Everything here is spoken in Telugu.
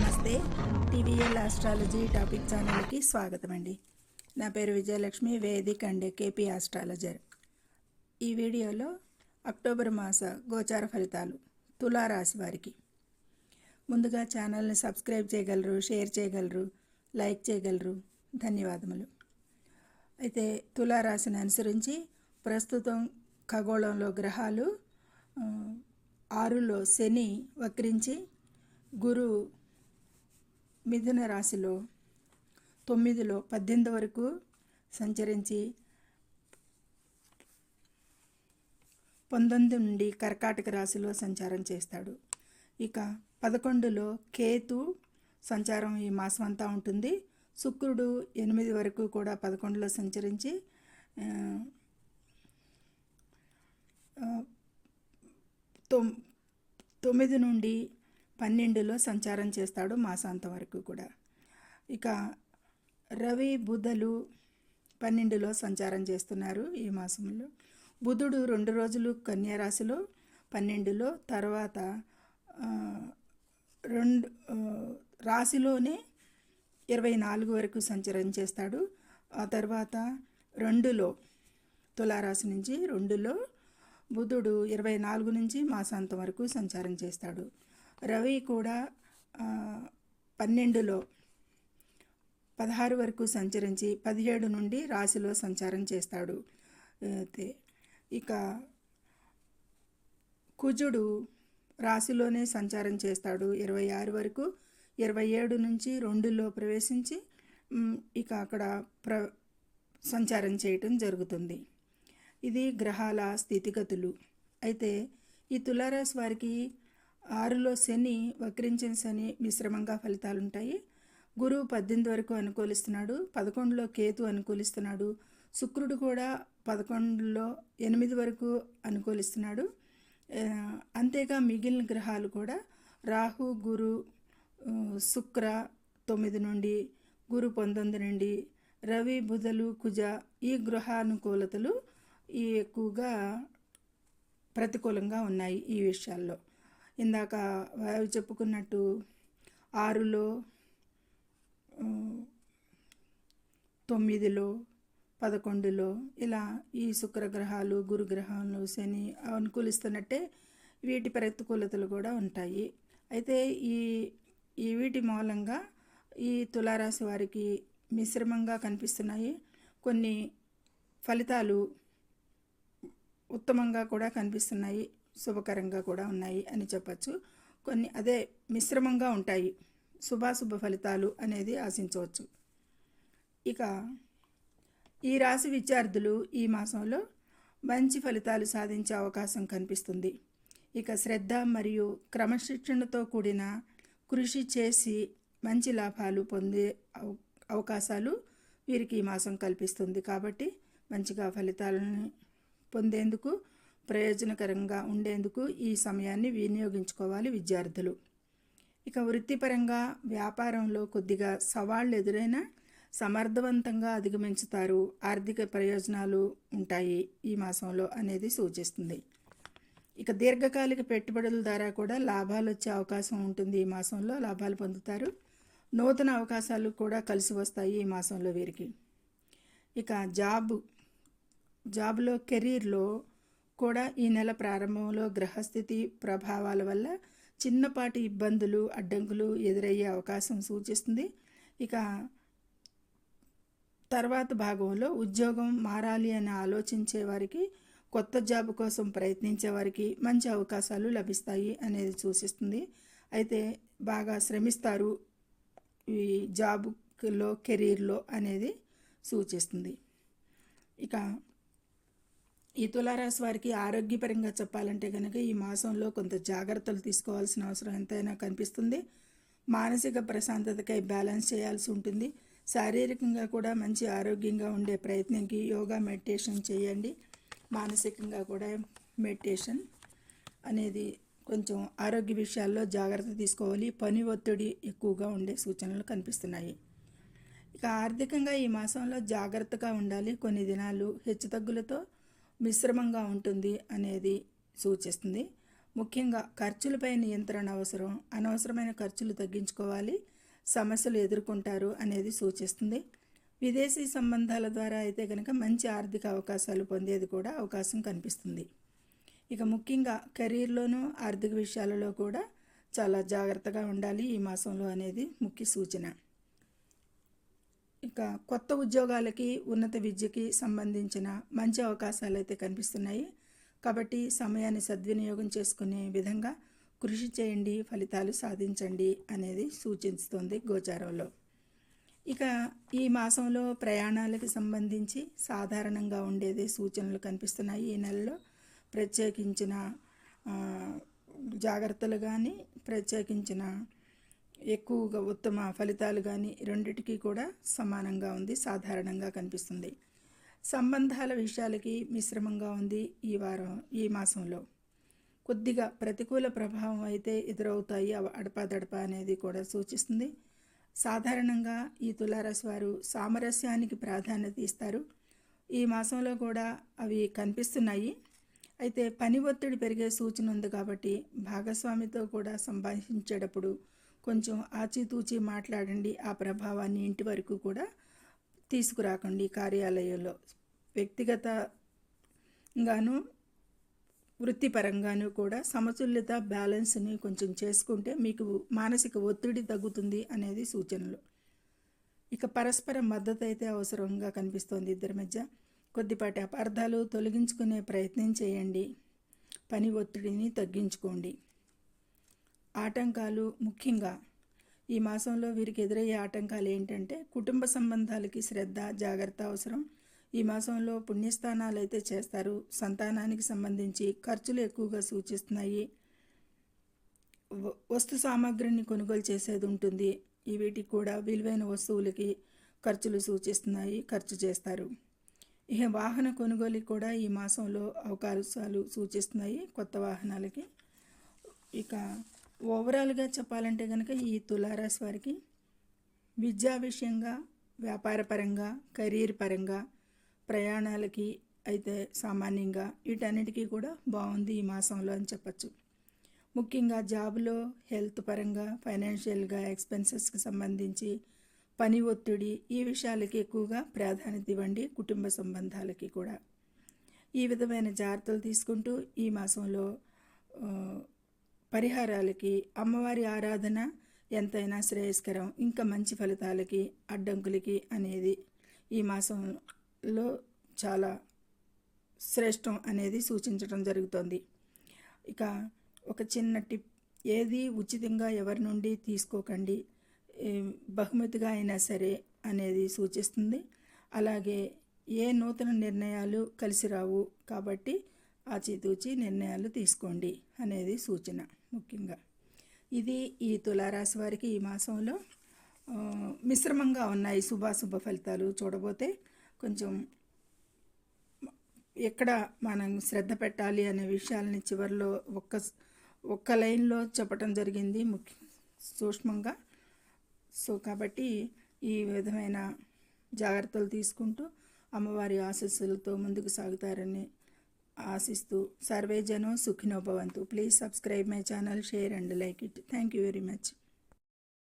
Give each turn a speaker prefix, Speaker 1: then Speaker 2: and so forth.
Speaker 1: నమస్తే. టీవీఎల్ ఆస్ట్రాలజీ టాపిక్ ఛానల్కి స్వాగతం అండి. నా పేరు Vijayalakshmi, Vedic and KP astrologer. ఈ వీడియోలో అక్టోబర్ మాస గోచార ఫలితాలు తులారాశి వారికి. ముందుగా ఛానల్ని సబ్స్క్రైబ్ చేయగలరు, షేర్ చేయగలరు, లైక్ చేయగలరు. ధన్యవాదములు. అయితే తులారాశిని అనుసరించి ప్రస్తుతం ఖగోళంలో గ్రహాలు 6లో శని వక్రించి గురు మిథున రాశిలో 9లో 18 వరకు సంచరించి 19 నుండి కర్కాటక రాశిలో సంచారం చేస్తాడు. ఇక 11లో కేతు సంచారం ఈ మాసం అంతా ఉంటుంది. శుక్రుడు 8 వరకు కూడా 11లో సంచరించి 9 నుండి 12లో సంచారం చేస్తాడు మాసాంతం వరకు కూడా. ఇక రవి బుధులు 12లో సంచారం చేస్తున్నారు ఈ మాసంలో. బుధుడు 2 రోజులు కన్యా రాశిలో 12లో, తర్వాత రాశిలోనే 24 వరకు సంచారం చేస్తాడు. ఆ తర్వాత 2లో తులారాశి నుంచి 2లో బుధుడు 24 నుంచి మాసాంతం వరకు సంచారం చేస్తాడు. రవి కూడా 12లో 16 వరకు సంచరించి 17 నుండి రాశిలో సంచారం చేస్తాడు. ఇక కుజుడు రాశిలోనే సంచారం చేస్తాడు 26 వరకు. 27 నుంచి 2లో ప్రవేశించి ఇక అక్కడ సంచారం చేయటం జరుగుతుంది. ఇది గ్రహాల స్థితిగతులు. అయితే ఈ తులారాశి వారికి 6లో శని, వక్రించిన శని మిశ్రమంగా ఫలితాలు ఉంటాయి. గురువు 18 వరకు అనుకూలిస్తున్నాడు, 11లో కేతు అనుకూలిస్తున్నాడు. శుక్రుడు కూడా 11లో 8 వరకు అనుకూలిస్తున్నాడు. అంతేగా మిగిలిన గ్రహాలు కూడా రాహు, గురు, శుక్ర 9 నుండి, గురు 19 నుండి, రవి, బుధులు, కుజ ఈ గ్రహానుకూలతలు ఎక్కువగా ప్రతికూలంగా ఉన్నాయి ఈ విషయాల్లో. ఇందాక చెప్పుకున్నట్టు 6లో, 9లో, 11లో ఇలా ఈ శుక్రగ్రహాలు, గురుగ్రహాలు, శని అనుకూలిస్తున్నట్టే వీటి ప్రతికూలతలు కూడా ఉంటాయి. అయితే ఈ వీటి మూలంగా ఈ తులారాశి వారికి మిశ్రమంగా కనిపిస్తున్నాయి. కొన్ని ఫలితాలు ఉత్తమంగా కూడా కనిపిస్తున్నాయి, శుభకరంగా కూడా ఉన్నాయి అని చెప్పచ్చు. కొన్ని అదే మిశ్రమంగా ఉంటాయి, శుభాశుభ ఫలితాలు అనేది ఆశించవచ్చు. ఇక ఈ రాశి విద్యార్థులు ఈ మాసంలో మంచి ఫలితాలు సాధించే అవకాశం కనిపిస్తుంది. ఇక శ్రద్ధ మరియు క్రమశిక్షణతో కూడిన కృషి చేసి మంచి లాభాలు పొందే అవకాశాలు వీరికి ఈ మాసం కల్పిస్తుంది. కాబట్టి మంచిగా ఫలితాలను పొందేందుకు, ప్రయోజనకరంగా ఉండేందుకు ఈ సమయాన్ని వినియోగించుకోవాలి విద్యార్థులు. ఇక వృత్తిపరంగా వ్యాపారంలో కొద్దిగా సవాళ్ళు ఎదురైనా సమర్థవంతంగా అధిగమించుతారు. ఆర్థిక ప్రయోజనాలు ఉంటాయి ఈ మాసంలో అనేది సూచిస్తుంది. ఇక దీర్ఘకాలిక పెట్టుబడుల ద్వారా కూడా లాభాలు వచ్చే అవకాశం ఉంటుంది. ఈ మాసంలో లాభాలు పొందుతారు. నూతన అవకాశాలు కూడా కలిసి వస్తాయి ఈ మాసంలో వీరికి. ఇక జాబ్లో, కెరీర్లో కూడా ఈ నెల ప్రారంభంలో గ్రహస్థితి ప్రభావాల వల్ల చిన్నపాటి ఇబ్బందులు, అడ్డంకులు ఎదురయ్యే అవకాశం సూచిస్తుంది. ఇక తర్వాత భాగంలో ఉద్యోగం మారాలి అని ఆలోచించే వారికి, కొత్త జాబ్ కోసం ప్రయత్నించే వారికి మంచి అవకాశాలు లభిస్తాయి అనేది సూచిస్తుంది. అయితే బాగా శ్రమిస్తారు ఈ జాబ్లో, కెరీర్లో అనేది సూచిస్తుంది. ఇక ఈ తులారాశి వారికి ఆరోగ్యపరంగా చెప్పాలంటే కనుక ఈ మాసంలో కొంత జాగ్రత్తలు తీసుకోవాల్సిన అవసరం ఎంతైనా కనిపిస్తుంది. మానసిక ప్రశాంతతకై బ్యాలెన్స్ చేయాల్సి ఉంటుంది. శారీరకంగా కూడా మంచి ఆరోగ్యంగా ఉండే ప్రయత్నంకి యోగా, మెడిటేషన్ చేయండి. మానసికంగా కూడా మెడిటేషన్ అనేది కొంచెం ఆరోగ్య విషయాల్లో జాగ్రత్త తీసుకోవాలి. పని ఒత్తిడి ఎక్కువగా ఉండే సూచనలు కనిపిస్తున్నాయి. ఇక ఆర్థికంగా ఈ మాసంలో జాగ్రత్తగా ఉండాలి. కొన్ని దినాలు హెచ్చుతగ్గులతో మిశ్రమంగా ఉంటుంది అనేది సూచిస్తుంది. ముఖ్యంగా ఖర్చులపై నియంత్రణ అవసరం. అనవసరమైన ఖర్చులు తగ్గించుకోవాలి, సమస్యలు ఎదుర్కొంటారు అనేది సూచిస్తుంది. విదేశీ సంబంధాల ద్వారా అయితే కనుక మంచి ఆర్థిక అవకాశాలు పొందేది కూడా అవకాశం కనిపిస్తుంది. ఇక ముఖ్యంగా కెరీర్లోనూ ఆర్థిక విషయాలలో కూడా చాలా జాగ్రత్తగా ఉండాలి ఈ మాసంలో అనేది ముఖ్య సూచన. ఇక కొత్త ఉద్యోగాలకి, ఉన్నత విద్యకి సంబంధించిన మంచి అవకాశాలు అయితే కనిపిస్తున్నాయి. కాబట్టి సమయాన్ని సద్వినియోగం చేసుకునే విధంగా కృషి చేయండి, ఫలితాలు సాధించండి అనేది సూచిస్తుంది గోచారంలో. ఇక ఈ మాసంలో ప్రయాణాలకు సంబంధించి సాధారణంగా ఉండేదే సూచనలు కనిపిస్తున్నాయి. ఈ నెలలో ప్రత్యేకించిన జాగ్రత్తలు కానీ, ప్రత్యేకించిన ఎక్కువగా ఉత్తమ ఫలితాలు కానీ రెండిటికీ కూడా సమానంగా ఉంది, సాధారణంగా కనిపిస్తుంది. సంబంధాల విషయాలకి మిశ్రమంగా ఉంది ఈ మాసంలో. కొద్దిగా ప్రతికూల ప్రభావం అయితే ఎదురవుతాయి, అడపాదడపా అనేది కూడా సూచిస్తుంది. సాధారణంగా ఈ తులారాశి వారు సామరస్యానికి ప్రాధాన్యత ఇస్తారు. ఈ మాసంలో కూడా అవి కనిపిస్తున్నాయి. అయితే పని ఒత్తిడి పెరిగే సూచన ఉంది కాబట్టి భాగస్వామితో కూడా సంభాషించేటప్పుడు కొంచెం ఆచితూచి మాట్లాడండి. ఆ ప్రభావాన్ని ఇంటి వరకు కూడా తీసుకురాకండి. కార్యాలయంలో వ్యక్తిగతంగాను వృత్తిపరంగాను కూడా సమతుల్యత, బ్యాలెన్స్ని కొంచెం చేసుకుంటే మీకు మానసిక ఒత్తిడి తగ్గుతుంది అనేది సూచనలు. ఇక పరస్పర మద్దతు అయితే అవసరంగా కనిపిస్తోంది ఇద్దరి మధ్య. కొద్దిపాటి అపార్థాలు తొలగించుకునే ప్రయత్నం చేయండి. పని ఒత్తిడిని తగ్గించుకోండి. ఆటంకాలు, ముఖ్యంగా ఈ మాసంలో వీరికి ఎదురయ్యే ఆటంకాలు ఏంటంటే కుటుంబ సంబంధాలకి శ్రద్ధ, జాగ్రత్త అవసరం. ఈ మాసంలో పుణ్యస్థానాలు అయితే చేస్తారు. సంతానానికి సంబంధించి ఖర్చులు ఎక్కువగా సూచిస్తున్నాయి. వస్తు సామాగ్రిని కొనుగోలు చేసేది ఉంటుంది. వీటికి కూడా విలువైన వస్తువులకి ఖర్చులు సూచిస్తున్నాయి, ఖర్చు చేస్తారు. ఇక వాహన కొనుగోలుకి కూడా ఈ మాసంలో అవకాశాలు సూచిస్తున్నాయి, కొత్త వాహనాలకి. ఇక ఓవరాల్గా చెప్పాలంటే కనుక ఈ తులారాశి వారికి విద్యా విషయంగా, వ్యాపారపరంగా, కెరీర్ పరంగా, ప్రయాణాలకి అయితే సామాన్యంగా వీటన్నిటికీ కూడా బాగుంది ఈ మాసంలో అని చెప్పచ్చు. ముఖ్యంగా జాబ్లో, హెల్త్ పరంగా, ఫైనాన్షియల్గా, ఎక్స్పెన్సెస్కి సంబంధించి, పని ఒత్తిడి, ఈ విషయాలకి ఎక్కువగా ప్రాధాన్యత ఇవ్వండి. కుటుంబ సంబంధాలకి కూడా ఈ విధమైన జాగ్రత్తలు తీసుకుంటూ ఈ మాసంలో పరిహారాలకి, అమ్మవారి ఆరాధన ఎంతైనా శ్రేయస్కరం. ఇంకా మంచి ఫలితాలకి, అడ్డంకులకి అనేది ఈ మాసంలో చాలా శ్రేష్టం అనేది సూచించడం జరుగుతుంది. ఇక ఒక చిన్న టిప్, ఏది ఉచితంగా ఎవరి నుండి తీసుకోకండి, బహుమతిగా అయినా సరే అనేది సూచిస్తుంది. అలాగే ఏ నూతన నిర్ణయాలు కలిసి రావు కాబట్టి ఆచితూచి నిర్ణయాలు తీసుకోండి అనేది సూచన. ముఖ్యంగా ఇది ఈ తులారాశి వారికి ఈ మాసంలో మిశ్రమంగా ఉన్నాయి శుభాశుభ ఫలితాలు. చూడబోతే కొంచెం ఎక్కడ మనం శ్రద్ధ పెట్టాలి అనే విషయాలని చివరిలో ఒక్క లైన్లో చెప్పటం జరిగింది సూక్ష్మంగా. కాబట్టి ఈ విధమైన జాగ్రత్తలు తీసుకుంటూ అమ్మవారి ఆశీస్సులతో ముందుకు సాగుతారని ఆశిస్తూ సర్వే జనం సుఖినో భవంతు. Please subscribe my channel, share and like it. Thank you very much.